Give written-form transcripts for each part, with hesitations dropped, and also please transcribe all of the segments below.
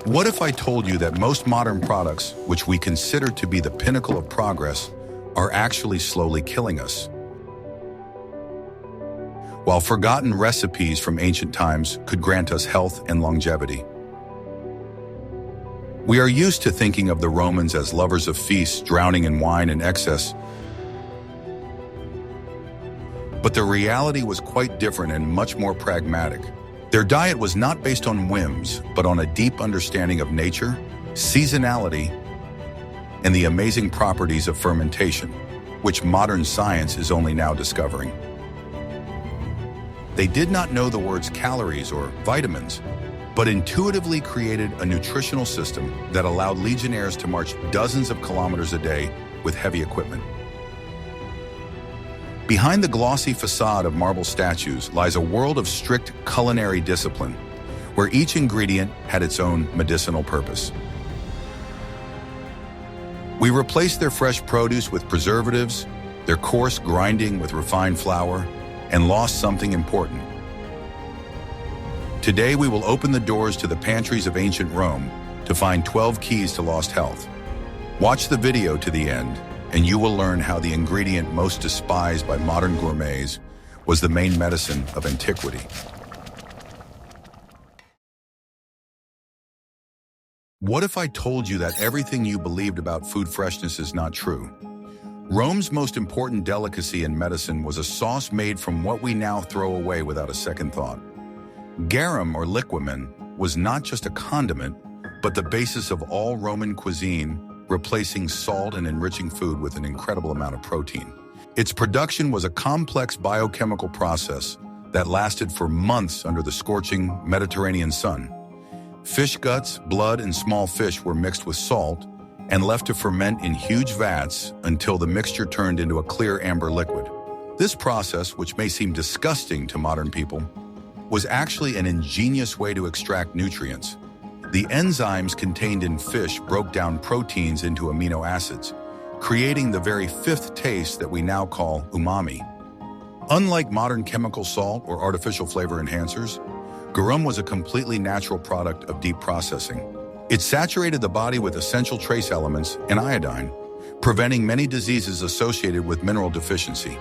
What if I told you that most modern products, which we consider to be the pinnacle of progress, are actually slowly killing us? While forgotten recipes from ancient times could grant us health and longevity. We are used to thinking of the Romans as lovers of feasts, drowning in wine and excess. But the reality was quite different and much more pragmatic. Their diet was not based on whims, but on a deep understanding of nature, seasonality, and the amazing properties of fermentation, which modern science is only now discovering. They did not know the words calories or vitamins, but intuitively created a nutritional system that allowed legionnaires to march dozens of kilometers a day with heavy equipment. Behind the glossy facade of marble statues lies a world of strict culinary discipline, where each ingredient had its own medicinal purpose. We replaced their fresh produce with preservatives, their coarse grinding with refined flour, and lost something important. Today we will open the doors to the pantries of ancient Rome to find 12 keys to lost health. Watch the video to the end, and you will learn how the ingredient most despised by modern gourmets was the main medicine of antiquity. What if I told you that everything you believed about food freshness is not true? Rome's most important delicacy in medicine was a sauce made from what we now throw away without a second thought. Garum, or liquamen, was not just a condiment, but the basis of all Roman cuisine, replacing salt and enriching food with an incredible amount of protein. Its production was a complex biochemical process that lasted for months under the scorching Mediterranean sun. Fish guts, blood, and small fish were mixed with salt and left to ferment in huge vats until the mixture turned into a clear amber liquid. This process, which may seem disgusting to modern people, was actually an ingenious way to extract nutrients. The enzymes contained in fish broke down proteins into amino acids, creating the very fifth taste that we now call umami. Unlike modern chemical salt or artificial flavor enhancers, garum was a completely natural product of deep processing. It saturated the body with essential trace elements and iodine, preventing many diseases associated with mineral deficiency.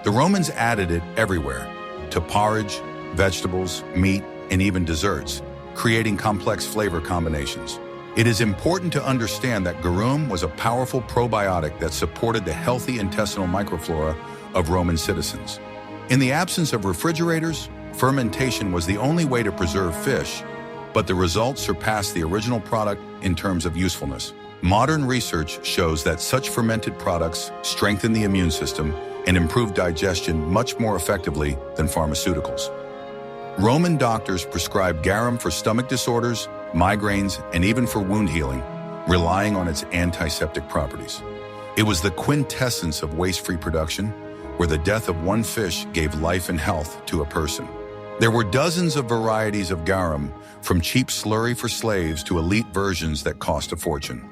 The Romans added it everywhere, to porridge, vegetables, meat, and even desserts, creating complex flavor combinations. It is important to understand that garum was a powerful probiotic that supported the healthy intestinal microflora of Roman citizens. In the absence of refrigerators, fermentation was the only way to preserve fish, but the results surpassed the original product in terms of usefulness. Modern research shows that such fermented products strengthen the immune system and improve digestion much more effectively than pharmaceuticals. Roman doctors prescribed garum for stomach disorders, migraines, and even for wound healing, relying on its antiseptic properties. It was the quintessence of waste-free production, where the death of one fish gave life and health to a person. There were dozens of varieties of garum, from cheap slurry for slaves to elite versions that cost a fortune.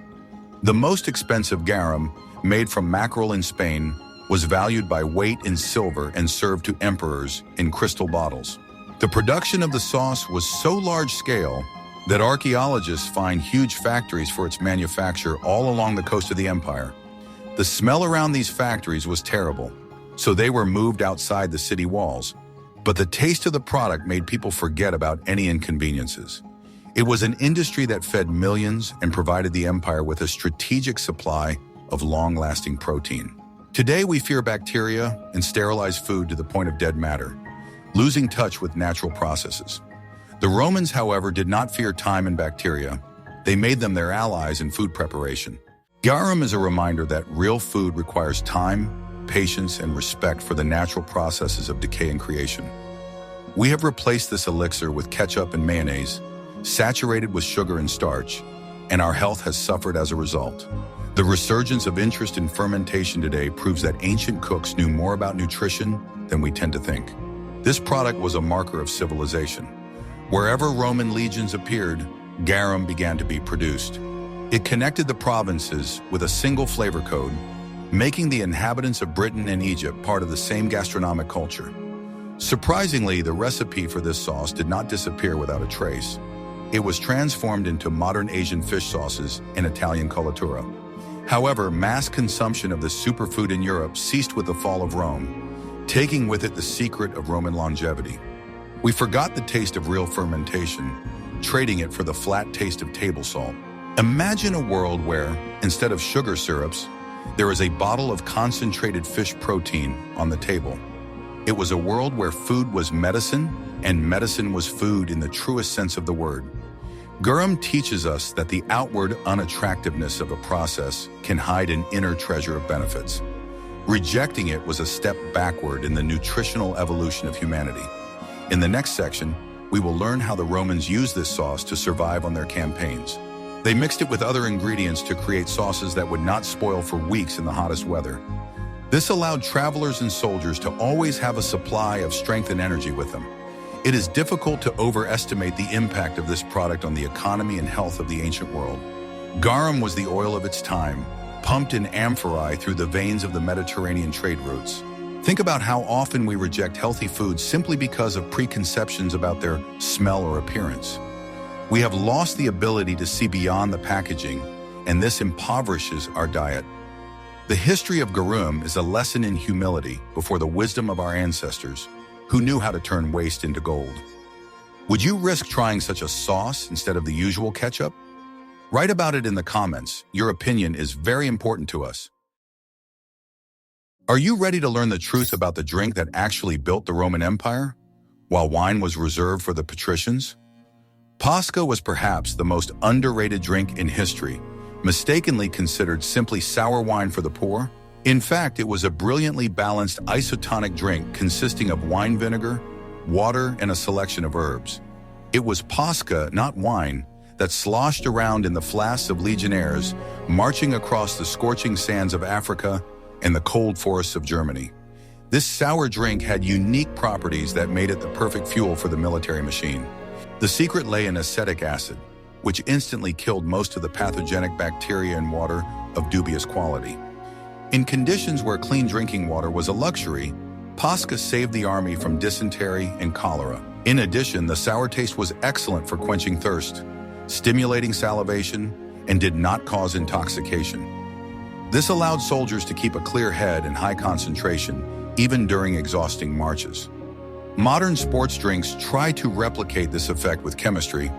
The most expensive garum, made from mackerel in Spain, was valued by weight in silver and served to emperors in crystal bottles. The production of the sauce was so large-scale that archaeologists find huge factories for its manufacture all along the coast of the empire. The smell around these factories was terrible, so they were moved outside the city walls. But the taste of the product made people forget about any inconveniences. It was an industry that fed millions and provided the empire with a strategic supply of long-lasting protein. Today, we fear bacteria and sterilize food to the point of dead matter, losing touch with natural processes. The Romans, however, did not fear time and bacteria. They made them their allies in food preparation. Garum is a reminder that real food requires time, patience, and respect for the natural processes of decay and creation. We have replaced this elixir with ketchup and mayonnaise, saturated with sugar and starch, and our health has suffered as a result. The resurgence of interest in fermentation today proves that ancient cooks knew more about nutrition than we tend to think. This product was a marker of civilization. Wherever Roman legions appeared, garum began to be produced. It connected the provinces with a single flavor code, making the inhabitants of Britain and Egypt part of the same gastronomic culture. Surprisingly, the recipe for this sauce did not disappear without a trace. it was transformed into modern Asian fish sauces and Italian colatura. However, mass consumption of this superfood in Europe ceased with the fall of Rome, taking with it the secret of Roman longevity. We forgot the taste of real fermentation, trading it for the flat taste of table salt. Imagine a world where, instead of sugar syrups, there is a bottle of concentrated fish protein on the table. It was a world where food was medicine, and medicine was food in the truest sense of the word. Garum teaches us that the outward unattractiveness of a process can hide an inner treasure of benefits. Rejecting it was a step backward in the nutritional evolution of humanity. In the next section, we will learn how the Romans used this sauce to survive on their campaigns. They mixed it with other ingredients to create sauces that would not spoil for weeks in the hottest weather. This allowed travelers and soldiers to always have a supply of strength and energy with them. It is difficult to overestimate the impact of this product on the economy and health of the ancient world. Garum was the oil of its time, pumped in amphorae through the veins of the Mediterranean trade routes. Think about how often we reject healthy foods simply because of preconceptions about their smell or appearance. We have lost the ability to see beyond the packaging, and this impoverishes our diet. The history of Garum is a lesson in humility before the wisdom of our ancestors, who knew how to turn waste into gold. Would you risk trying such a sauce instead of the usual ketchup? Write about it in the comments. Your opinion is very important to us. Are you ready to learn the truth about the drink that actually built the Roman Empire, while wine was reserved for the patricians? Posca was perhaps the most underrated drink in history, mistakenly considered simply sour wine for the poor. In fact, it was a brilliantly balanced isotonic drink consisting of wine vinegar, water, and a selection of herbs. It was Posca, not wine, that sloshed around in the flasks of legionnaires, marching across the scorching sands of Africa and the cold forests of Germany. This sour drink had unique properties that made it the perfect fuel for the military machine. The secret lay in acetic acid, which instantly killed most of the pathogenic bacteria in water of dubious quality. In conditions where clean drinking water was a luxury, Posca saved the army from dysentery and cholera. In addition, the sour taste was excellent for quenching thirst, stimulating salivation, and did not cause intoxication. This allowed soldiers to keep a clear head and high concentration, even during exhausting marches. Modern sports drinks try to replicate this effect with chemistry,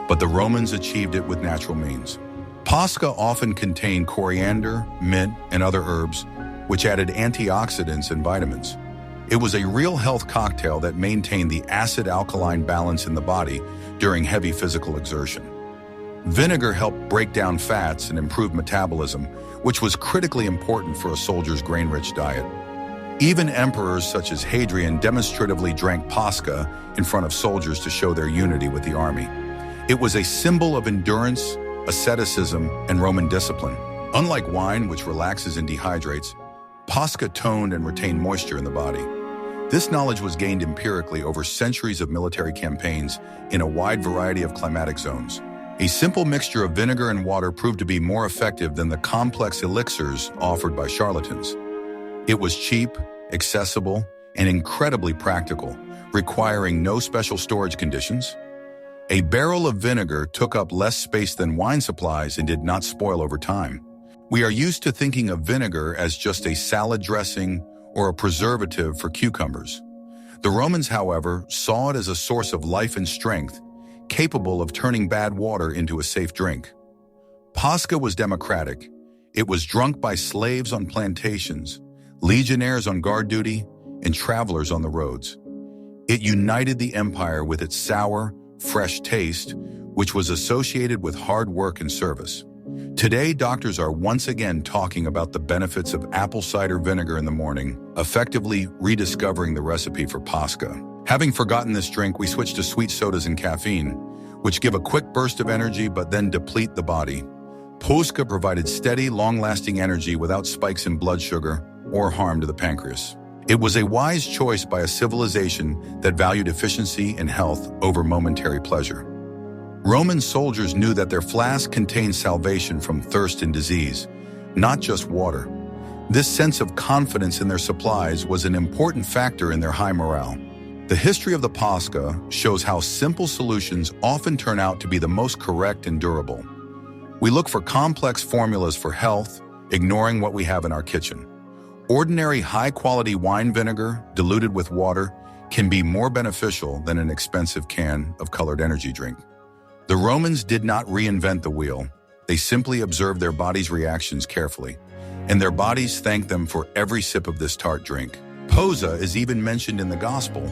but the Romans achieved it with natural means. Posca often contained coriander, mint, and other herbs, which added antioxidants and vitamins. It was a real health cocktail that maintained the acid-alkaline balance in the body during heavy physical exertion. Vinegar helped break down fats and improve metabolism, which was critically important for a soldier's grain-rich diet. Even emperors such as Hadrian demonstratively drank Posca in front of soldiers to show their unity with the army. It was a symbol of endurance, asceticism, and Roman discipline. Unlike wine, which relaxes and dehydrates, Posca toned and retained moisture in the body. This knowledge was gained empirically over centuries of military campaigns in a wide variety of climatic zones. A simple mixture of vinegar and water proved to be more effective than the complex elixirs offered by charlatans. It was cheap, accessible, and incredibly practical, requiring no special storage conditions. A barrel of vinegar took up less space than wine supplies and did not spoil over time. We are used to thinking of vinegar as just a salad dressing or a preservative for cucumbers. The Romans, however, saw it as a source of life and strength, capable of turning bad water into a safe drink. Posca was democratic. It was drunk by slaves on plantations, legionnaires on guard duty, and travelers on the roads. It united the empire with its sour, fresh taste, which was associated with hard work and service. Today, doctors are once again talking about the benefits of apple cider vinegar in the morning, effectively rediscovering the recipe for Posca. Having forgotten this drink, we switch to sweet sodas and caffeine, which give a quick burst of energy but then deplete the body. Posca provided steady, long-lasting energy without spikes in blood sugar or harm to the pancreas. It was a wise choice by a civilization that valued efficiency and health over momentary pleasure. Roman soldiers knew that their flask contained salvation from thirst and disease, not just water. This sense of confidence in their supplies was an important factor in their high morale. The history of the Posca shows how simple solutions often turn out to be the most correct and durable. We look for complex formulas for health, ignoring what we have in our kitchen. Ordinary high-quality wine vinegar diluted with water can be more beneficial than an expensive can of colored energy drink. The Romans did not reinvent the wheel. They simply observed their bodies' reactions carefully, and their bodies thanked them for every sip of this tart drink. Posca is even mentioned in the Gospel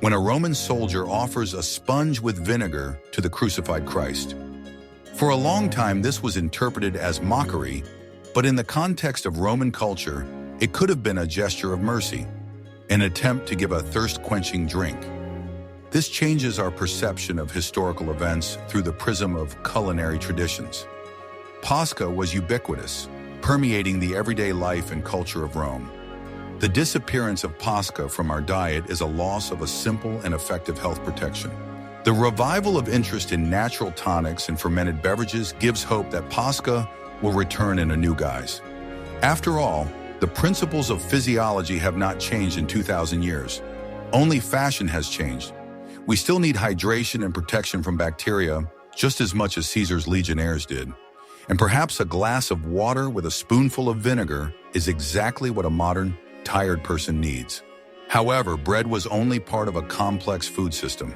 when a Roman soldier offers a sponge with vinegar to the crucified Christ. For a long time, this was interpreted as mockery, but in the context of Roman culture, it could have been a gesture of mercy, an attempt to give a thirst-quenching drink. This changes our perception of historical events through the prism of culinary traditions. Posca was ubiquitous, permeating the everyday life and culture of Rome. The disappearance of Posca from our diet is a loss of a simple and effective health protection. The revival of interest in natural tonics and fermented beverages gives hope that Posca will return in a new guise. After all, the principles of physiology have not changed in 2,000 years. Only fashion has changed. We still need hydration and protection from bacteria just as much as Caesar's legionnaires did. And perhaps a glass of water with a spoonful of vinegar is exactly what a modern, tired person needs. However, bread was only part of a complex food system.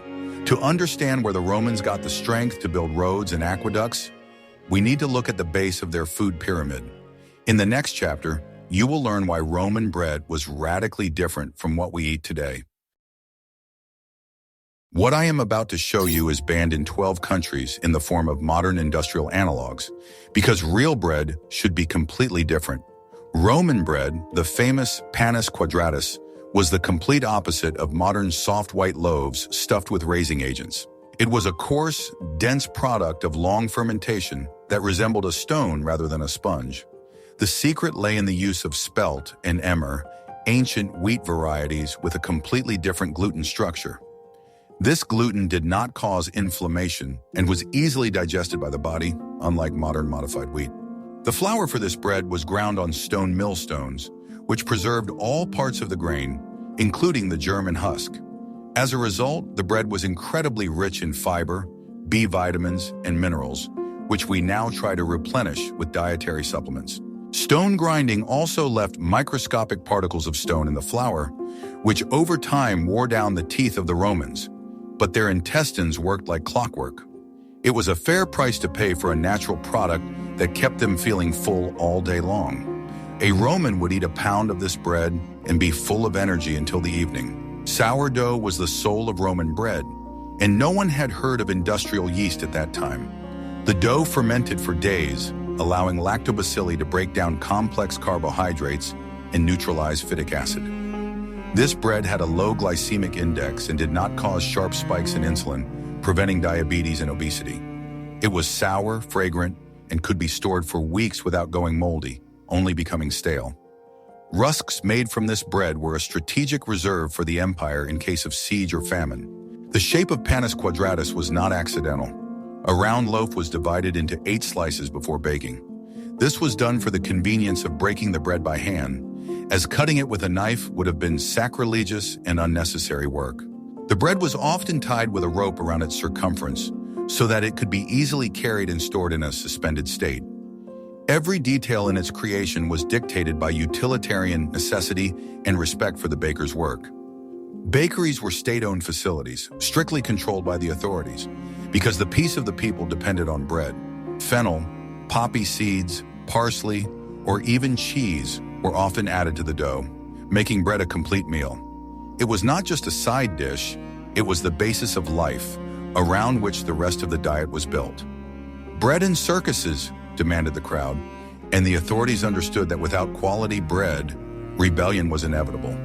To understand where the Romans got the strength to build roads and aqueducts, we need to look at the base of their food pyramid. In the next chapter, you will learn why Roman bread was radically different from what we eat today. What I am about to show you is banned in 12 countries in the form of modern industrial analogs, because real bread should be completely different. Roman bread, the famous Panis Quadratus, was the complete opposite of modern soft white loaves stuffed with raising agents. It was a coarse, dense product of long fermentation that resembled a stone rather than a sponge. The secret lay in the use of spelt and emmer, ancient wheat varieties with a completely different gluten structure. This gluten did not cause inflammation and was easily digested by the body, unlike modern modified wheat. The flour for this bread was ground on stone millstones, which preserved all parts of the grain, including the germ and husk. As a result, the bread was incredibly rich in fiber, B vitamins, and minerals, which we now try to replenish with dietary supplements. Stone grinding also left microscopic particles of stone in the flour, which over time wore down the teeth of the Romans, but their intestines worked like clockwork. It was a fair price to pay for a natural product that kept them feeling full all day long. A Roman would eat a pound of this bread and be full of energy until the evening. Sourdough was the soul of Roman bread, and no one had heard of industrial yeast at that time. The dough fermented for days, allowing lactobacilli to break down complex carbohydrates and neutralize phytic acid. This bread had a low glycemic index and did not cause sharp spikes in insulin, preventing diabetes and obesity. It was sour, fragrant, and could be stored for weeks without going moldy, only becoming stale. Rusks made from this bread were a strategic reserve for the empire in case of siege or famine. The shape of Panis Quadratus was not accidental. A round loaf was divided into 8 slices before baking. This was done for the convenience of breaking the bread by hand, as cutting it with a knife would have been sacrilegious and unnecessary work. The bread was often tied with a rope around its circumference so that it could be easily carried and stored in a suspended state. Every detail in its creation was dictated by utilitarian necessity and respect for the baker's work. Bakeries were state-owned facilities, strictly controlled by the authorities, because the peace of the people depended on bread. Fennel, poppy seeds, parsley, or even cheese were often added to the dough, making bread a complete meal. It was not just a side dish, it was the basis of life, around which the rest of the diet was built. Bread in circuses, demanded the crowd, and the authorities understood that without quality bread, rebellion was inevitable.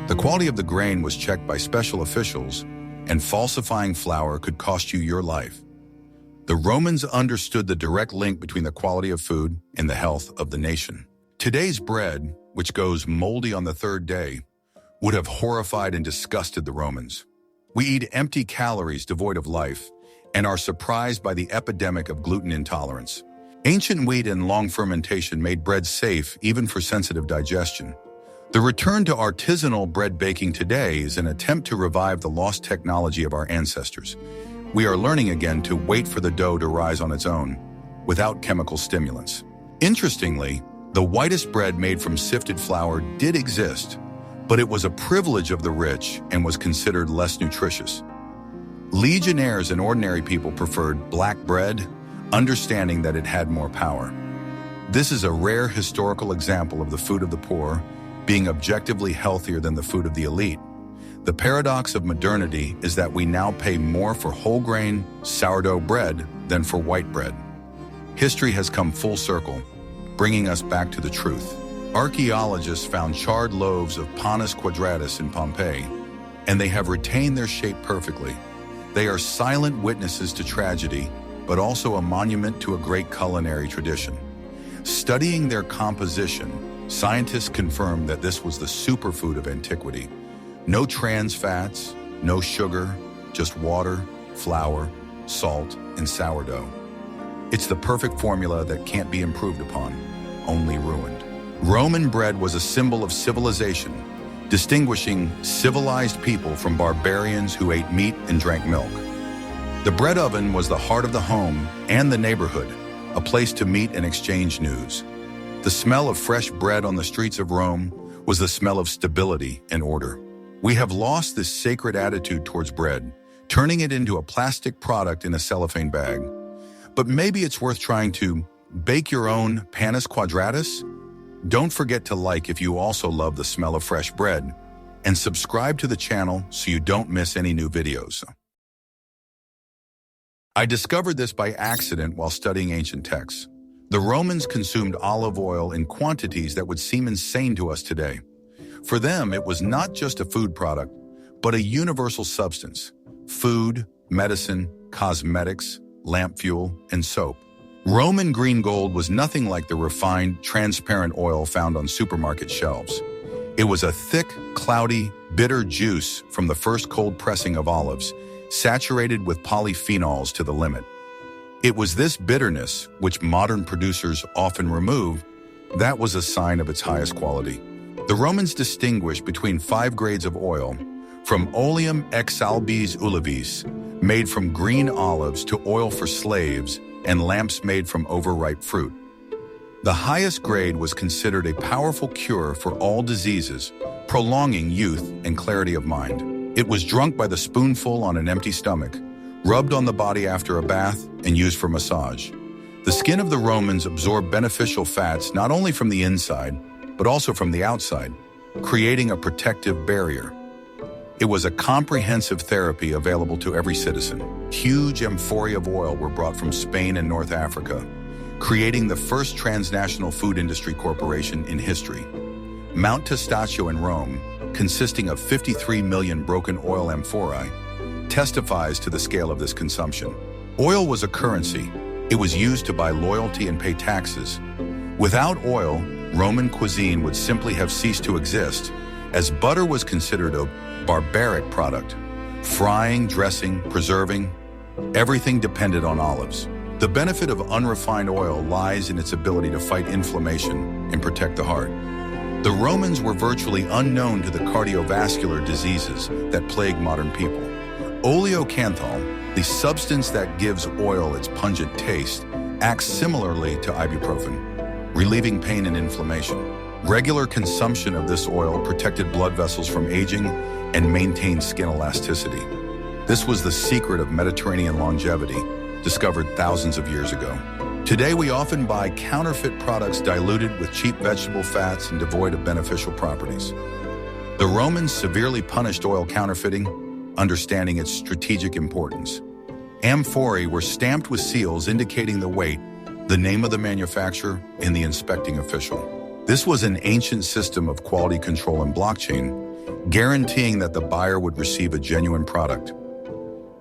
The quality of the grain was checked by special officials, and falsifying flour could cost you your life. The Romans understood the direct link between the quality of food and the health of the nation. Today's bread, which goes moldy on the 3rd day, would have horrified and disgusted the Romans. We eat empty calories devoid of life and are surprised by the epidemic of gluten intolerance. Ancient wheat and long fermentation made bread safe even for sensitive digestion. The return to artisanal bread baking today is an attempt to revive the lost technology of our ancestors. We are learning again to wait for the dough to rise on its own, without chemical stimulants. Interestingly, the whitest bread made from sifted flour did exist, but it was a privilege of the rich and was considered less nutritious. Legionnaires and ordinary people preferred black bread, understanding that it had more power. This is a rare historical example of the food of the poor being objectively healthier than the food of the elite. The paradox of modernity is that we now pay more for whole grain, sourdough bread than for white bread. History has come full circle, bringing us back to the truth. Archaeologists found charred loaves of Panis Quadratus in Pompeii, and they have retained their shape perfectly. They are silent witnesses to tragedy, but also a monument to a great culinary tradition. Studying their composition, scientists confirm that this was the superfood of antiquity. No trans fats, no sugar, just water, flour, salt, and sourdough. It's the perfect formula that can't be improved upon, only ruined. Roman bread was a symbol of civilization, distinguishing civilized people from barbarians who ate meat and drank milk. The bread oven was the heart of the home and the neighborhood, a place to meet and exchange news. The smell of fresh bread on the streets of Rome was the smell of stability and order. We have lost this sacred attitude towards bread, turning it into a plastic product in a cellophane bag. But maybe it's worth trying to bake your own Panis Quadratus. Don't forget to like if you also love the smell of fresh bread, and subscribe to the channel so you don't miss any new videos. I discovered this by accident while studying ancient texts. The Romans consumed olive oil in quantities that would seem insane to us today. For them, it was not just a food product, but a universal substance: food, medicine, cosmetics, lamp fuel, and soap. Roman green gold was nothing like the refined, transparent oil found on supermarket shelves. It was a thick, cloudy, bitter juice from the first cold pressing of olives, saturated with polyphenols to the limit. It was this bitterness, which modern producers often remove, that was a sign of its highest quality. The Romans distinguished between 5 grades of oil, from oleum ex albis ulivis, made from green olives, to oil for slaves, and lamps made from overripe fruit. The highest grade was considered a powerful cure for all diseases, prolonging youth and clarity of mind. It was drunk by the spoonful on an empty stomach, rubbed on the body after a bath, and used for massage. The skin of the Romans absorbed beneficial fats not only from the inside, but also from the outside, creating a protective barrier. It was a comprehensive therapy available to every citizen. Huge amphorae of oil were brought from Spain and North Africa, creating the first transnational food industry corporation in history. Mount Testaccio in Rome, consisting of 53 million broken oil amphorae, testifies to the scale of this consumption. Oil was a currency. It was used to buy loyalty and pay taxes. Without oil, Roman cuisine would simply have ceased to exist, as butter was considered a barbaric product. Frying, dressing, preserving, everything depended on olives. The benefit of unrefined oil lies in its ability to fight inflammation and protect the heart. The Romans were virtually unknown to the cardiovascular diseases that plague modern people. Oleocanthal, the substance that gives oil its pungent taste, acts similarly to ibuprofen, relieving pain and inflammation. Regular consumption of this oil protected blood vessels from aging and maintained skin elasticity. This was the secret of Mediterranean longevity, discovered thousands of years ago. Today, we often buy counterfeit products diluted with cheap vegetable fats and devoid of beneficial properties. The Romans severely punished oil counterfeiting, understanding its strategic importance. Amphorae were stamped with seals indicating the weight, the name of the manufacturer, and the inspecting official. This was an ancient system of quality control and blockchain, guaranteeing that the buyer would receive a genuine product.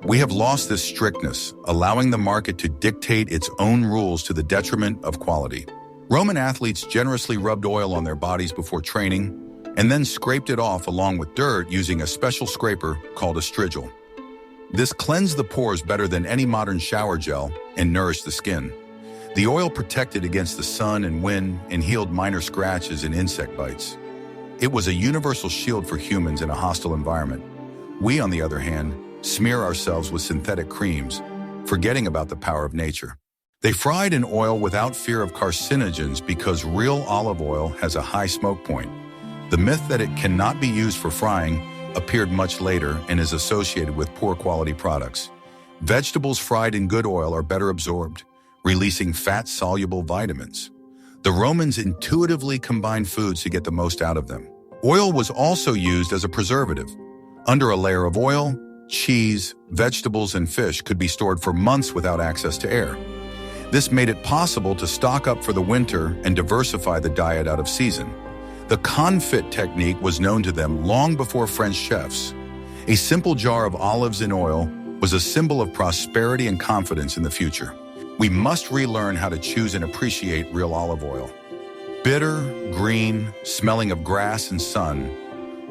We have lost this strictness, allowing the market to dictate its own rules to the detriment of quality. Roman athletes generously rubbed oil on their bodies before training, and then scraped it off along with dirt using a special scraper called a strigil. This cleansed the pores better than any modern shower gel and nourished the skin. The oil protected against the sun and wind and healed minor scratches and insect bites. It was a universal shield for humans in a hostile environment. We, on the other hand, smear ourselves with synthetic creams, forgetting about the power of nature. They fried in oil without fear of carcinogens because real olive oil has a high smoke point. The myth that it cannot be used for frying appeared much later and is associated with poor quality products. Vegetables fried in good oil are better absorbed, releasing fat-soluble vitamins. The Romans intuitively combined foods to get the most out of them. Oil was also used as a preservative. Under a layer of oil, cheese, vegetables, and fish could be stored for months without access to air. This made it possible to stock up for the winter and diversify the diet out of season. The confit technique was known to them long before French chefs. A simple jar of olives in oil was a symbol of prosperity and confidence in the future. We must relearn how to choose and appreciate real olive oil. Bitter, green, smelling of grass and sun,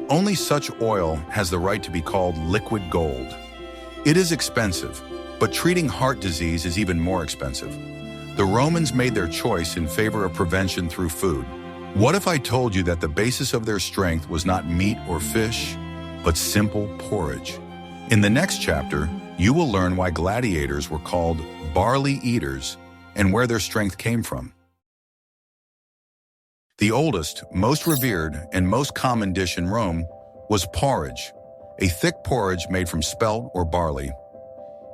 only such oil has the right to be called liquid gold. It is expensive, but treating heart disease is even more expensive. The Romans made their choice in favor of prevention through food. What if I told you that the basis of their strength was not meat or fish, but simple porridge? In the next chapter, you will learn why gladiators were called barley eaters and where their strength came from. The oldest, most revered, and most common dish in Rome was porridge, a thick porridge made from spelt or barley.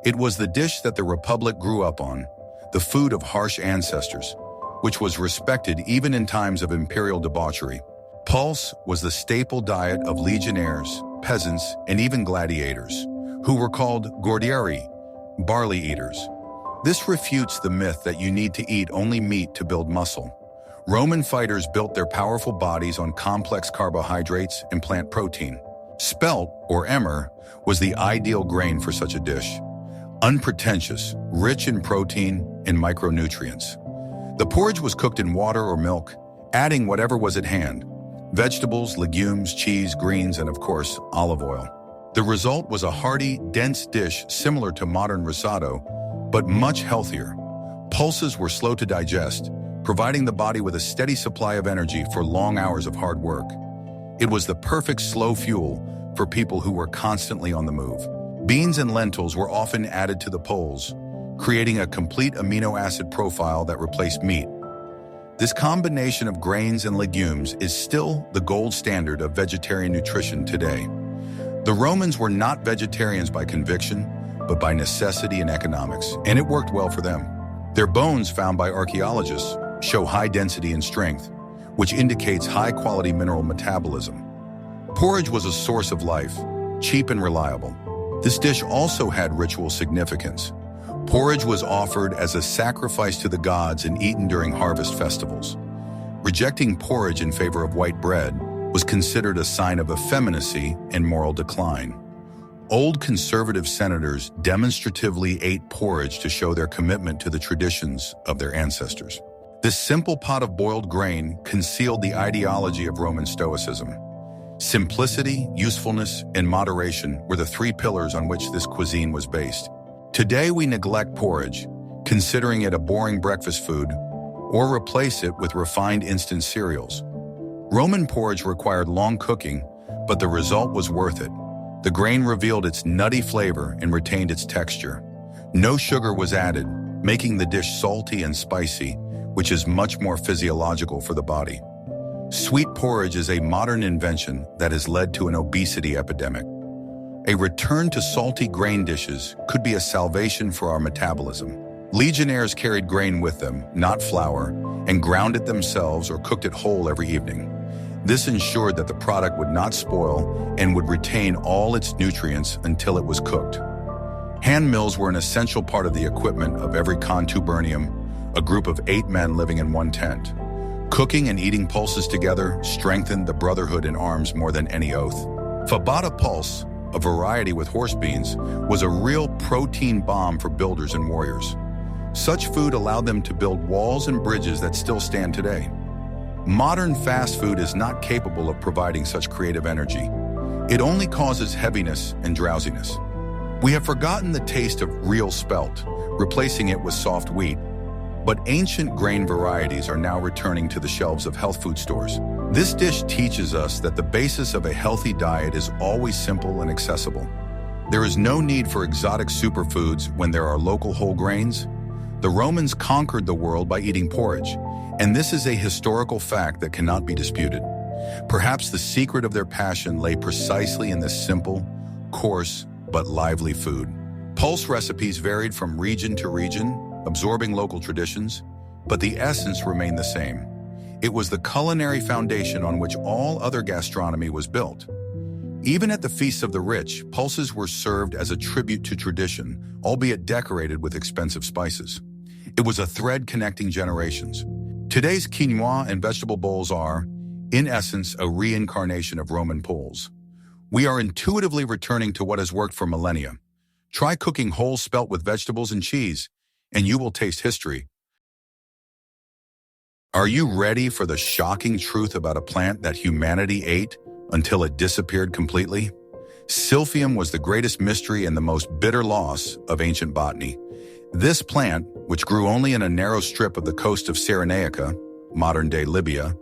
It was the dish that the Republic grew up on, the food of harsh ancestors, which was respected even in times of imperial debauchery. Puls was the staple diet of legionnaires, peasants, and even gladiators, who were called gordieri, barley eaters. This refutes the myth that you need to eat only meat to build muscle. Roman fighters built their powerful bodies on complex carbohydrates and plant protein. Spelt, or emmer, was the ideal grain for such a dish. Unpretentious, rich in protein and micronutrients. The porridge was cooked in water or milk, adding whatever was at hand: vegetables, legumes, cheese, greens, and of course, olive oil. The result was a hearty, dense dish similar to modern risotto, but much healthier. Pulses were slow to digest, providing the body with a steady supply of energy for long hours of hard work. It was the perfect slow fuel for people who were constantly on the move. Beans and lentils were often added to the pulse, creating a complete amino acid profile that replaced meat. This combination of grains and legumes is still the gold standard of vegetarian nutrition today. The Romans were not vegetarians by conviction, but by necessity and economics, and it worked well for them. Their bones, found by archaeologists, show high density and strength, which indicates high-quality mineral metabolism. Porridge was a source of life, cheap and reliable. This dish also had ritual significance. Porridge was offered as a sacrifice to the gods and eaten during harvest festivals. Rejecting porridge in favor of white bread was considered a sign of effeminacy and moral decline. Old conservative senators demonstratively ate porridge to show their commitment to the traditions of their ancestors. This simple pot of boiled grain concealed the ideology of Roman Stoicism. Simplicity, usefulness, and moderation were the three pillars on which this cuisine was based. Today we neglect porridge, considering it a boring breakfast food, or replace it with refined instant cereals. Roman porridge required long cooking, but the result was worth it. The grain revealed its nutty flavor and retained its texture. No sugar was added, making the dish salty and spicy, which is much more physiological for the body. Sweet porridge is a modern invention that has led to an obesity epidemic. A return to salty grain dishes could be a salvation for our metabolism. Legionnaires carried grain with them, not flour, and ground it themselves or cooked it whole every evening. This ensured that the product would not spoil and would retain all its nutrients until it was cooked. Hand mills were an essential part of the equipment of every contubernium, a group of 8 men living in one tent. Cooking and eating pulses together strengthened the brotherhood in arms more than any oath. Fabata pulse, a variety with horse beans, was a real protein bomb for builders and warriors. Such food allowed them to build walls and bridges that still stand today. Modern fast food is not capable of providing such creative energy. It only causes heaviness and drowsiness. We have forgotten the taste of real spelt, replacing it with soft wheat. But ancient grain varieties are now returning to the shelves of health food stores. This dish teaches us that the basis of a healthy diet is always simple and accessible. There is no need for exotic superfoods when there are local whole grains. The Romans conquered the world by eating porridge, and this is a historical fact that cannot be disputed. Perhaps the secret of their passion lay precisely in this simple, coarse, but lively food. Pulse recipes varied from region to region, absorbing local traditions, but the essence remained the same. It was the culinary foundation on which all other gastronomy was built. Even at the feasts of the rich, pulses were served as a tribute to tradition, albeit decorated with expensive spices. It was a thread connecting generations. Today's quinoa and vegetable bowls are, in essence, a reincarnation of Roman Puls. We are intuitively returning to what has worked for millennia. Try cooking whole spelt with vegetables and cheese, and you will taste history. Are you ready for the shocking truth about a plant that humanity ate until it disappeared completely? Silphium was the greatest mystery and the most bitter loss of ancient botany. This plant, which grew only in a narrow strip of the coast of Cyrenaica, modern-day Libya,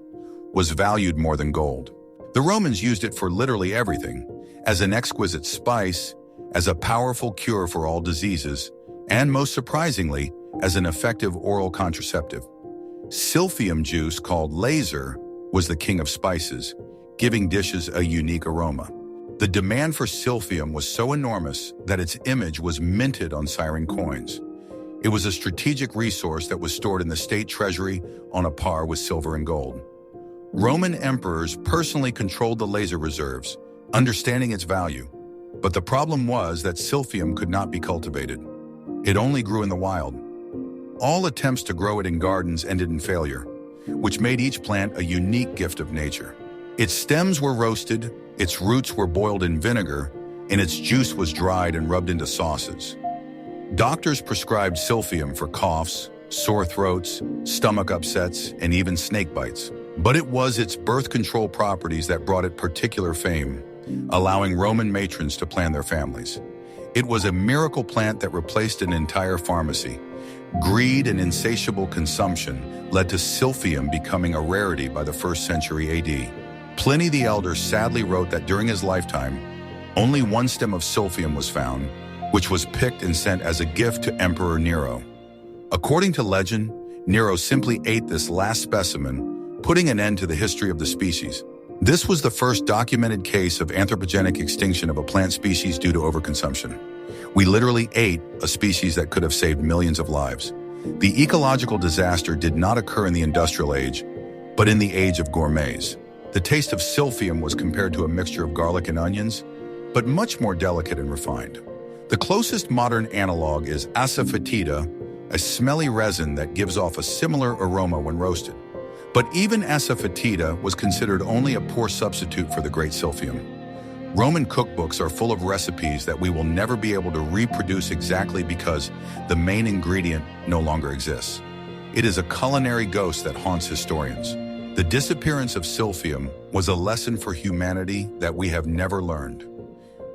was valued more than gold. The Romans used it for literally everything, as an exquisite spice, as a powerful cure for all diseases, and most surprisingly, as an effective oral contraceptive. Silphium juice, called laser, was the king of spices, giving dishes a unique aroma. The demand for silphium was so enormous that its image was minted on Syren coins. It was a strategic resource that was stored in the state treasury on a par with silver and gold. Roman emperors personally controlled the laser reserves, understanding its value. But the problem was that silphium could not be cultivated. It only grew in the wild. All attempts to grow it in gardens ended in failure, which made each plant a unique gift of nature. Its stems were roasted, its roots were boiled in vinegar, and its juice was dried and rubbed into sauces. Doctors prescribed silphium for coughs, sore throats, stomach upsets, and even snake bites. But it was its birth control properties that brought it particular fame, allowing Roman matrons to plan their families. It was a miracle plant that replaced an entire pharmacy. Greed and insatiable consumption led to silphium becoming a rarity by the 1st century AD. Pliny the Elder sadly wrote that during his lifetime, only one stem of silphium was found, which was picked and sent as a gift to Emperor Nero. According to legend, Nero simply ate this last specimen, putting an end to the history of the species. This was the first documented case of anthropogenic extinction of a plant species due to overconsumption. We literally ate a species that could have saved millions of lives. The ecological disaster did not occur in the industrial age, but in the age of gourmets. The taste of silphium was compared to a mixture of garlic and onions, but much more delicate and refined. The closest modern analog is asafoetida, a smelly resin that gives off a similar aroma when roasted. But even asafoetida was considered only a poor substitute for the great silphium. Roman cookbooks are full of recipes that we will never be able to reproduce exactly because the main ingredient no longer exists. It is a culinary ghost that haunts historians. The disappearance of silphium was a lesson for humanity that we have never learned.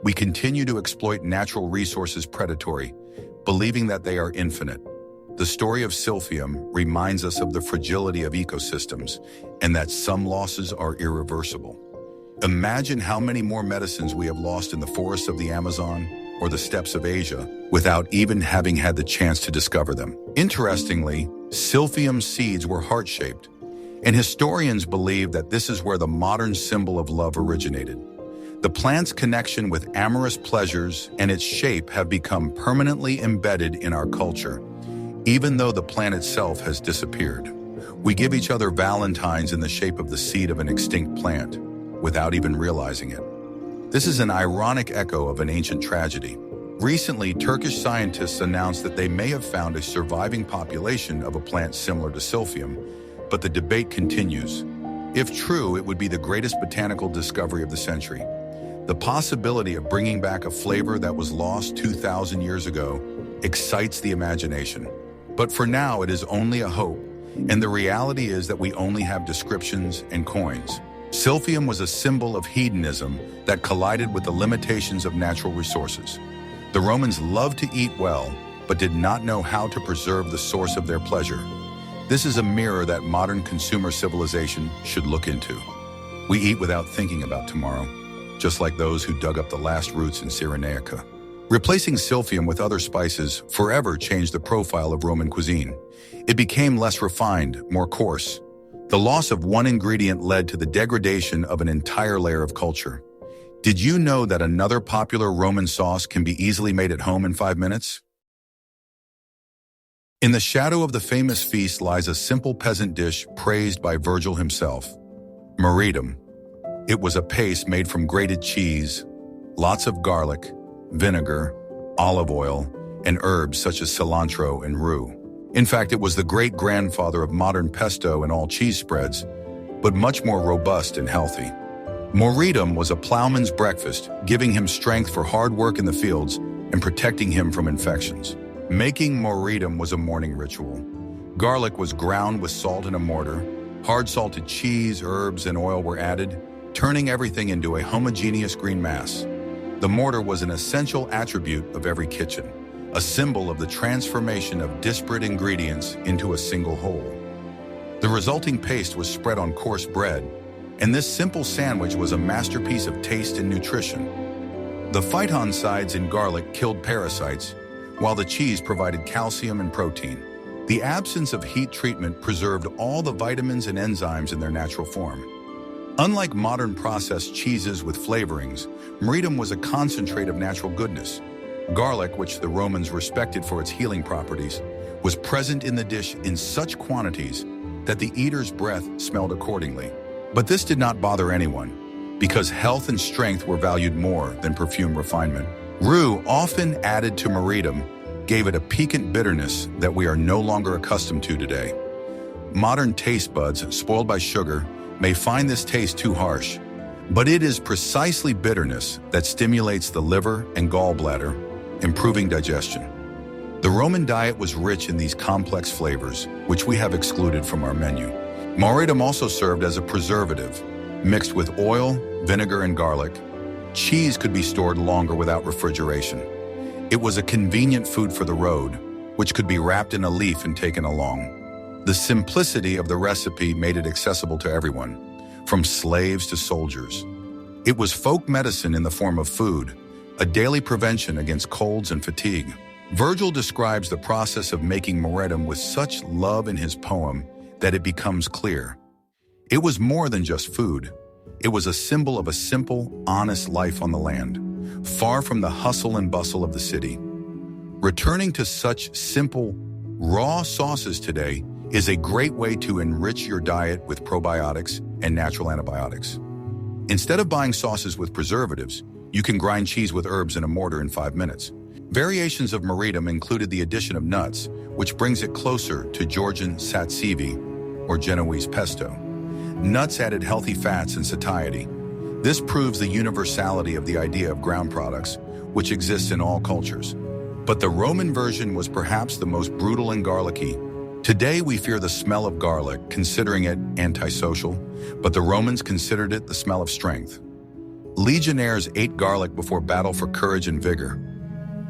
We continue to exploit natural resources predatory, believing that they are infinite. The story of silphium reminds us of the fragility of ecosystems and that some losses are irreversible. Imagine how many more medicines we have lost in the forests of the Amazon or the steppes of Asia without even having had the chance to discover them. Interestingly, silphium seeds were heart-shaped, and historians believe that this is where the modern symbol of love originated. The plant's connection with amorous pleasures and its shape have become permanently embedded in our culture, even though the plant itself has disappeared. We give each other valentines in the shape of the seed of an extinct plant, without even realizing it. This is an ironic echo of an ancient tragedy. Recently, Turkish scientists announced that they may have found a surviving population of a plant similar to silphium, but the debate continues. If true, it would be the greatest botanical discovery of the century. The possibility of bringing back a flavor that was lost 2,000 years ago excites the imagination. But for now, it is only a hope, and the reality is that we only have descriptions and coins. Silphium was a symbol of hedonism that collided with the limitations of natural resources. The Romans loved to eat well, but did not know how to preserve the source of their pleasure. This is a mirror that modern consumer civilization should look into. We eat without thinking about tomorrow, just like those who dug up the last roots in Cyrenaica. Replacing Silphium with other spices forever changed the profile of Roman cuisine. It became less refined, more coarse. The loss of one ingredient led to the degradation of an entire layer of culture. Did you know that another popular Roman sauce can be easily made at home in 5 minutes? In the shadow of the famous feast lies a simple peasant dish praised by Virgil himself, Moretum. It was a paste made from grated cheese, lots of garlic, vinegar, olive oil, and herbs such as cilantro and rue. In fact, it was the great-grandfather of modern pesto and all cheese spreads, but much more robust and healthy. Moretum was a plowman's breakfast, giving him strength for hard work in the fields and protecting him from infections. Making Moretum was a morning ritual. Garlic was ground with salt in a mortar, hard salted cheese, herbs, and oil were added, turning everything into a homogeneous green mass. The mortar was an essential attribute of every kitchen, a symbol of the transformation of disparate ingredients into a single whole. The resulting paste was spread on coarse bread, and this simple sandwich was a masterpiece of taste and nutrition. The phytoncides in garlic killed parasites, while the cheese provided calcium and protein. The absence of heat treatment preserved all the vitamins and enzymes in their natural form. Unlike modern processed cheeses with flavorings, Moretum was a concentrate of natural goodness. Garlic, which the Romans respected for its healing properties, was present in the dish in such quantities that the eater's breath smelled accordingly. But this did not bother anyone, because health and strength were valued more than perfume refinement. Rue, often added to Moretum, gave it a piquant bitterness that we are no longer accustomed to today. Modern taste buds, spoiled by sugar, may find this taste too harsh, but it is precisely bitterness that stimulates the liver and gallbladder, improving digestion. The Roman diet was rich in these complex flavors, which we have excluded from our menu. Moretum also served as a preservative. Mixed with oil, vinegar, and garlic, cheese could be stored longer without refrigeration. It was a convenient food for the road, which could be wrapped in a leaf and taken along. The simplicity of the recipe made it accessible to everyone, from slaves to soldiers. It was folk medicine in the form of food, a daily prevention against colds and fatigue. Virgil describes the process of making Moretum with such love in his poem that it becomes clear. It was more than just food. It was a symbol of a simple, honest life on the land, far from the hustle and bustle of the city. Returning to such simple, raw sauces today is a great way to enrich your diet with probiotics and natural antibiotics. Instead of buying sauces with preservatives, you can grind cheese with herbs in a mortar in 5 minutes. Variations of Moretum included the addition of nuts, which brings it closer to Georgian tzatziki or Genoese pesto. Nuts added healthy fats and satiety. This proves the universality of the idea of ground products, which exists in all cultures. But the Roman version was perhaps the most brutal and garlicky. Today we fear the smell of garlic, considering it antisocial, but the Romans considered it the smell of strength. Legionnaires ate garlic before battle for courage and vigor.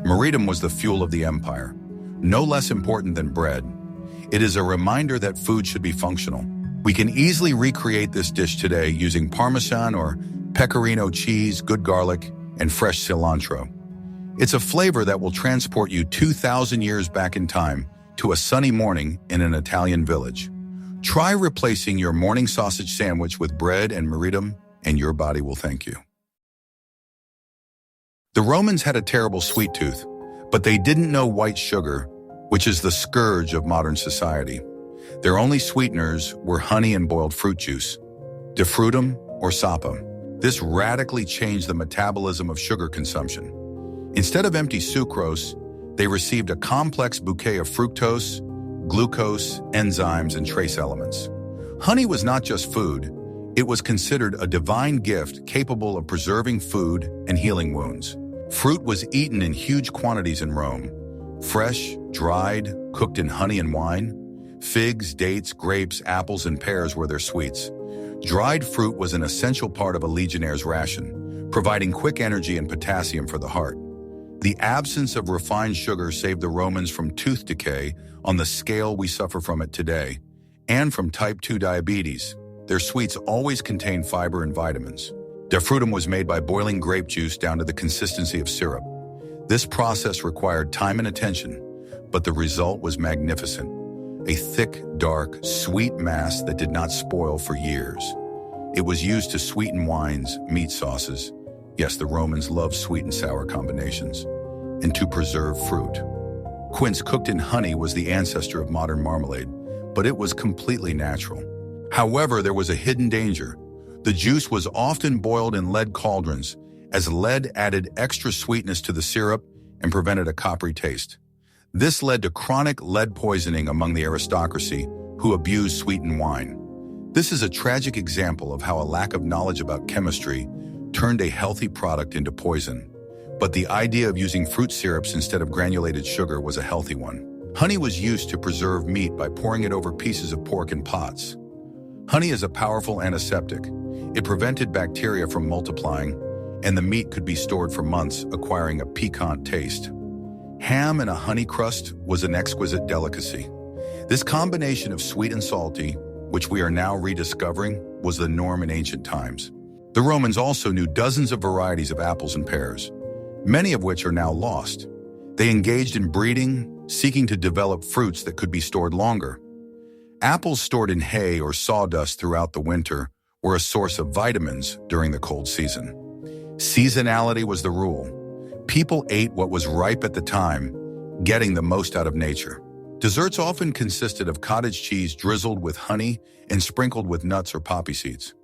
Moretum was the fuel of the empire, no less important than bread. It is a reminder that food should be functional. We can easily recreate this dish today using Parmesan or Pecorino cheese, good garlic, and fresh cilantro. It's a flavor that will transport you 2,000 years back in time to a sunny morning in an Italian village. Try replacing your morning sausage sandwich with bread and Moretum, and your body will thank you. The Romans had a terrible sweet tooth, but they didn't know white sugar, which is the scourge of modern society. Their only sweeteners were honey and boiled fruit juice, defrutum or sapa. This radically changed the metabolism of sugar consumption. Instead of empty sucrose, they received a complex bouquet of fructose, glucose, enzymes, and trace elements. Honey was not just food, it was considered a divine gift capable of preserving food and healing wounds. Fruit was eaten in huge quantities in Rome. Fresh, dried, cooked in honey and wine. Figs, dates, grapes, apples, and pears were their sweets. Dried fruit was an essential part of a legionnaire's ration, providing quick energy and potassium for the heart. The absence of refined sugar saved the Romans from tooth decay on the scale we suffer from it today, and from type 2 diabetes. their sweets always contained fiber and vitamins. Der frutum was made by boiling grape juice down to the consistency of syrup. This process required time and attention, but the result was magnificent. A thick, dark, sweet mass that did not spoil for years. It was used to sweeten wines, meat sauces. Yes, the Romans loved sweet and sour combinations. And to preserve fruit. Quince cooked in honey was the ancestor of modern marmalade, but it was completely natural. However, there was a hidden danger. The juice was often boiled in lead cauldrons, as lead added extra sweetness to the syrup and prevented a coppery taste. This led to chronic lead poisoning among the aristocracy, who abused sweetened wine. This is a tragic example of how a lack of knowledge about chemistry turned a healthy product into poison. But the idea of using fruit syrups instead of granulated sugar was a healthy one. Honey was used to preserve meat by pouring it over pieces of pork in pots. Honey is a powerful antiseptic. It prevented bacteria from multiplying, and the meat could be stored for months, acquiring a piquant taste. Ham and a honey crust was an exquisite delicacy. This combination of sweet and salty, which we are now rediscovering, was the norm in ancient times. The Romans also knew dozens of varieties of apples and pears, many of which are now lost. They engaged in breeding, seeking to develop fruits that could be stored longer. Apples stored in hay or sawdust throughout the winter were a source of vitamins during the cold season. Seasonality was the rule. People ate what was ripe at the time, getting the most out of nature. Desserts often consisted of cottage cheese drizzled with honey and sprinkled with nuts or poppy seeds.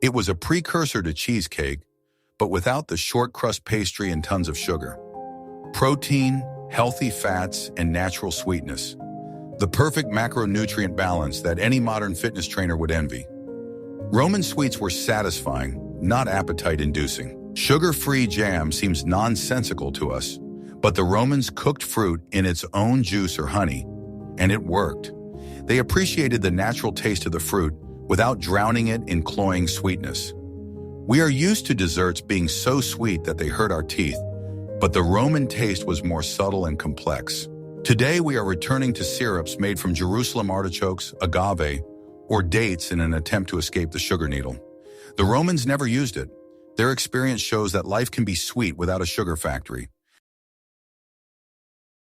It was a precursor to cheesecake, but without the short crust pastry and tons of sugar. Protein, healthy fats, and natural sweetness. The perfect macronutrient balance that any modern fitness trainer would envy. Roman sweets were satisfying, not appetite-inducing. Sugar-free jam seems nonsensical to us, but the Romans cooked fruit in its own juice or honey, and it worked. They appreciated the natural taste of the fruit without drowning it in cloying sweetness. We are used to desserts being so sweet that they hurt our teeth, but the Roman taste was more subtle and complex. Today we are returning to syrups made from Jerusalem artichokes, agave, or dates in an attempt to escape the sugar needle. The Romans never used it. Their experience shows that life can be sweet without a sugar factory.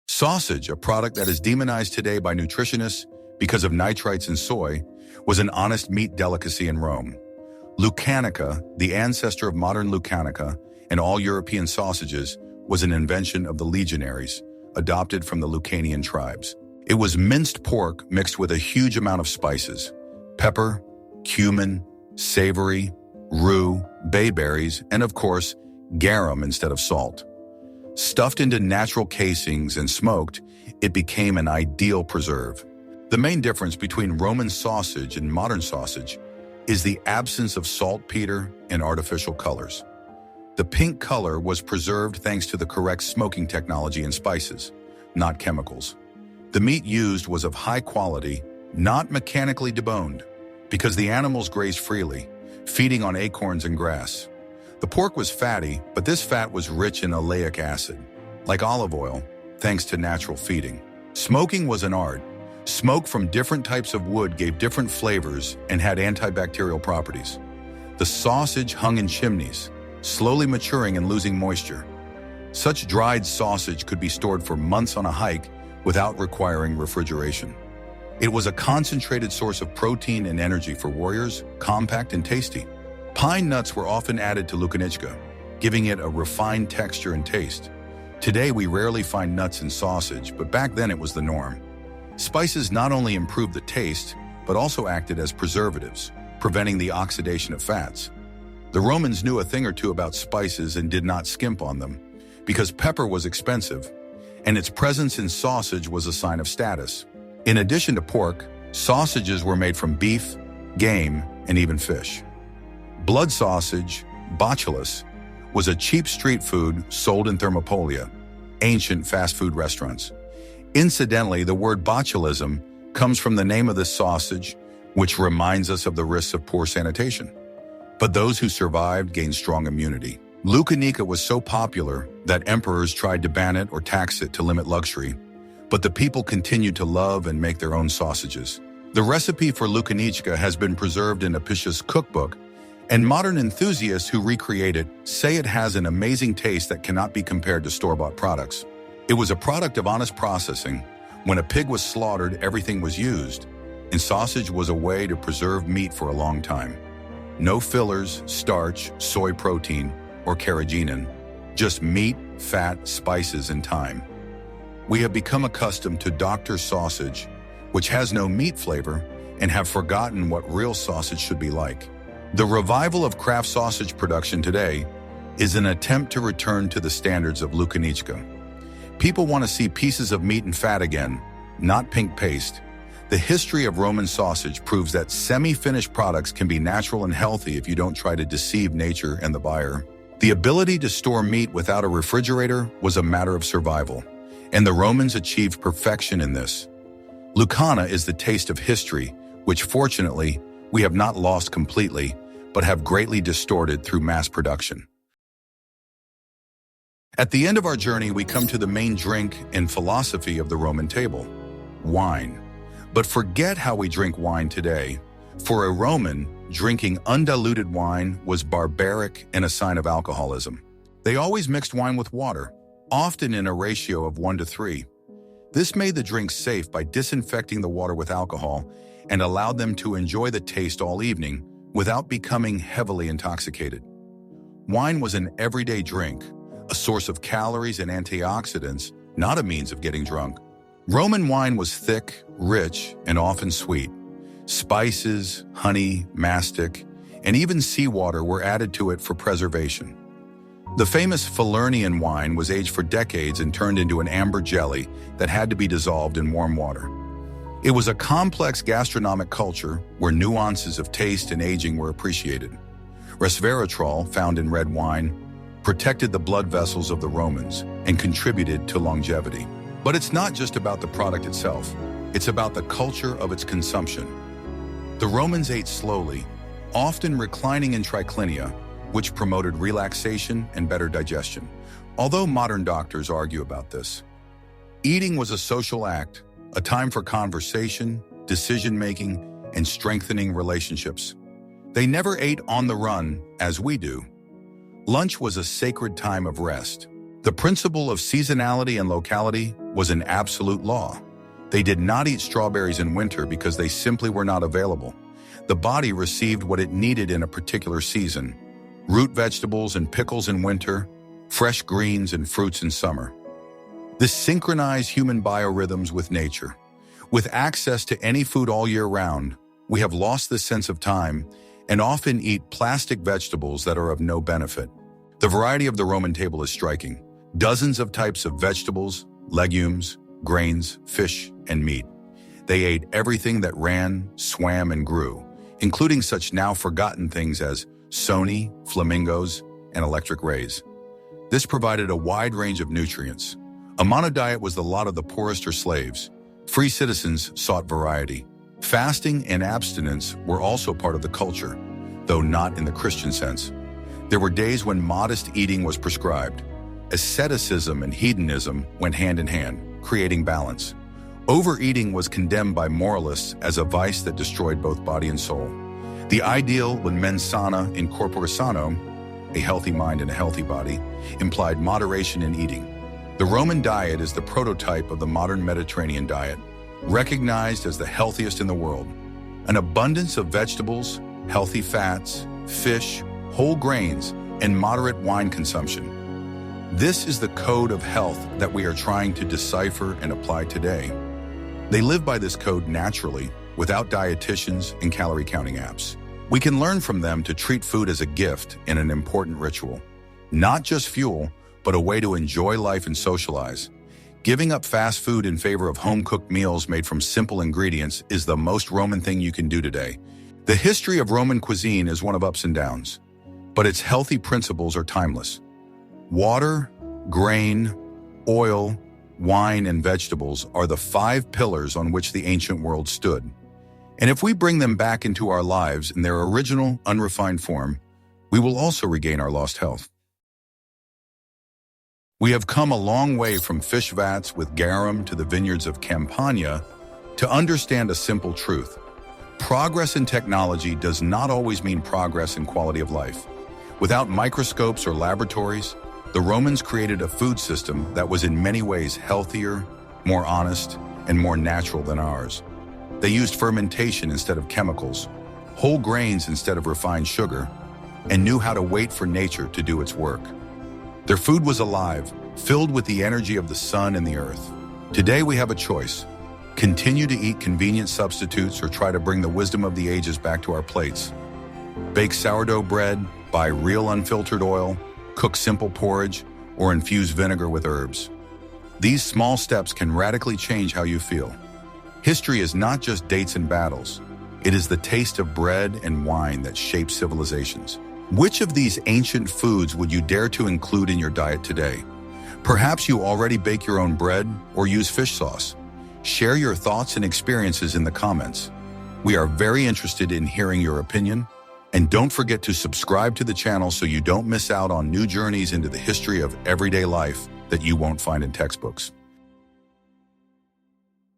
Sausage, a product that is demonized today by nutritionists because of nitrites in soy, was an honest meat delicacy in Rome. Lucanica, the ancestor of modern Lucanica and all European sausages, was an invention of the legionaries, adopted from the Lucanian tribes. It was minced pork mixed with a huge amount of spices: pepper, cumin, savory, rue, bayberries, and of course, garum instead of salt. Stuffed into natural casings and smoked, it became an ideal preserve. The main difference between Roman sausage and modern sausage is the absence of saltpeter and artificial colors. The pink color was preserved thanks to the correct smoking technology and spices, not chemicals. The meat used was of high quality, not mechanically deboned, because the animals grazed freely, feeding on acorns and grass. The pork was fatty, but this fat was rich in oleic acid, like olive oil, thanks to natural feeding. Smoking was an art. Smoke from different types of wood gave different flavors and had antibacterial properties. The sausage hung in chimneys, slowly maturing and losing moisture. Such dried sausage could be stored for months on a hike without requiring refrigeration. It was a concentrated source of protein and energy for warriors, compact and tasty. Pine nuts were often added to Lucanica, giving it a refined texture and taste. Today we rarely find nuts in sausage, but back then it was the norm. Spices not only improved the taste, but also acted as preservatives, preventing the oxidation of fats. The Romans knew a thing or two about spices and did not skimp on them, because pepper was expensive, and its presence in sausage was a sign of status. In addition to pork, sausages were made from beef, game, and even fish. Blood sausage, botulus, was a cheap street food sold in Thermopolia, ancient fast food restaurants. Incidentally, the word botulism comes from the name of the sausage, which reminds us of the risks of poor sanitation. But those who survived gained strong immunity. Lucanica was so popular that emperors tried to ban it or tax it to limit luxury, but the people continued to love and make their own sausages. The recipe for Lucanica has been preserved in Apicius' cookbook, and modern enthusiasts who recreate it say it has an amazing taste that cannot be compared to store-bought products. It was a product of honest processing. When a pig was slaughtered, everything was used, and sausage was a way to preserve meat for a long time. No fillers, starch, soy protein, or carrageenan, just meat, fat, spices, and thyme. We have become accustomed to doctor sausage, which has no meat flavor, and have forgotten what real sausage should be like. The revival of craft sausage production today is an attempt to return to the standards of Lucanica. People want to see pieces of meat and fat again, not pink paste. The history of Roman sausage proves that semi-finished products can be natural and healthy if you don't try to deceive nature and the buyer. The ability to store meat without a refrigerator was a matter of survival, and the Romans achieved perfection in this. Lucana is the taste of history, which fortunately we have not lost completely, but have greatly distorted through mass production. At the end of our journey, we come to the main drink and philosophy of the Roman table: wine. But forget how we drink wine today. For a Roman, drinking undiluted wine was barbaric and a sign of alcoholism. They always mixed wine with water, often in a ratio of 1:3. This made the drink safe by disinfecting the water with alcohol and allowed them to enjoy the taste all evening without becoming heavily intoxicated. Wine was an everyday drink, a source of calories and antioxidants, not a means of getting drunk. Roman wine was thick, rich, and often sweet. Spices, honey, mastic, and even seawater were added to it for preservation. The famous Falernian wine was aged for decades and turned into an amber jelly that had to be dissolved in warm water. It was a complex gastronomic culture where nuances of taste and aging were appreciated. Resveratrol, found in red wine, protected the blood vessels of the Romans and contributed to longevity. But it's not just about the product itself, it's about the culture of its consumption. The Romans ate slowly, often reclining in triclinia, which promoted relaxation and better digestion, although modern doctors argue about this. Eating was a social act, a time for conversation, decision-making, and strengthening relationships. They never ate on the run, as we do. Lunch was a sacred time of rest. The principle of seasonality and locality was an absolute law. They did not eat strawberries in winter because they simply were not available. The body received what it needed in a particular season: root vegetables and pickles in winter, fresh greens and fruits in summer. This synchronized human biorhythms with nature. With access to any food all year round, we have lost this sense of time and often eat plastic vegetables that are of no benefit. The variety of the Roman table is striking. Dozens of types of vegetables, legumes, grains, fish, and meat. They ate everything that ran, swam, and grew, including such now forgotten things as soni, flamingos, and electric rays. This provided a wide range of nutrients. A monodiet was the lot of the poorest or slaves. Free citizens sought variety. Fasting and abstinence were also part of the culture, though not in the Christian sense. There were days when modest eating was prescribed. Asceticism and hedonism went hand in hand, creating balance. Overeating was condemned by moralists as a vice that destroyed both body and soul. The ideal when mens sana in corpore sano, a healthy mind and a healthy body, implied moderation in eating. The Roman diet is the prototype of the modern Mediterranean diet, recognized as the healthiest in the world. An abundance of vegetables, healthy fats, fish, whole grains, and moderate wine consumption. This is the code of health that we are trying to decipher and apply today. They live by this code naturally, without dietitians and calorie counting apps. We can learn from them to treat food as a gift and an important ritual. Not just fuel, but a way to enjoy life and socialize. Giving up fast food in favor of home-cooked meals made from simple ingredients is the most Roman thing you can do today. The history of Roman cuisine is one of ups and downs, but its healthy principles are timeless. Water, grain, oil, wine, and vegetables are the 5 pillars on which the ancient world stood. And if we bring them back into our lives in their original, unrefined form, we will also regain our lost health. We have come a long way from fish vats with Garum to the vineyards of Campania to understand a simple truth. progress in technology does not always mean progress in quality of life. Without microscopes or laboratories, the Romans created a food system that was in many ways healthier, more honest, and more natural than ours. They used fermentation instead of chemicals, whole grains instead of refined sugar, and knew how to wait for nature to do its work. Their food was alive, filled with the energy of the sun and the earth. Today we have a choice. Continue to eat convenient substitutes or try to bring the wisdom of the ages back to our plates. Bake sourdough bread, buy real unfiltered oil, cook simple porridge, or infuse vinegar with herbs. These small steps can radically change how you feel. History is not just dates and battles. It is the taste of bread and wine that shapes civilizations. Which of these ancient foods would you dare to include in your diet today? Perhaps you already bake your own bread or use fish sauce. Share your thoughts and experiences in the comments. We are very interested in hearing your opinion. And don't forget to subscribe to the channel so you don't miss out on new journeys into the history of everyday life that you won't find in textbooks.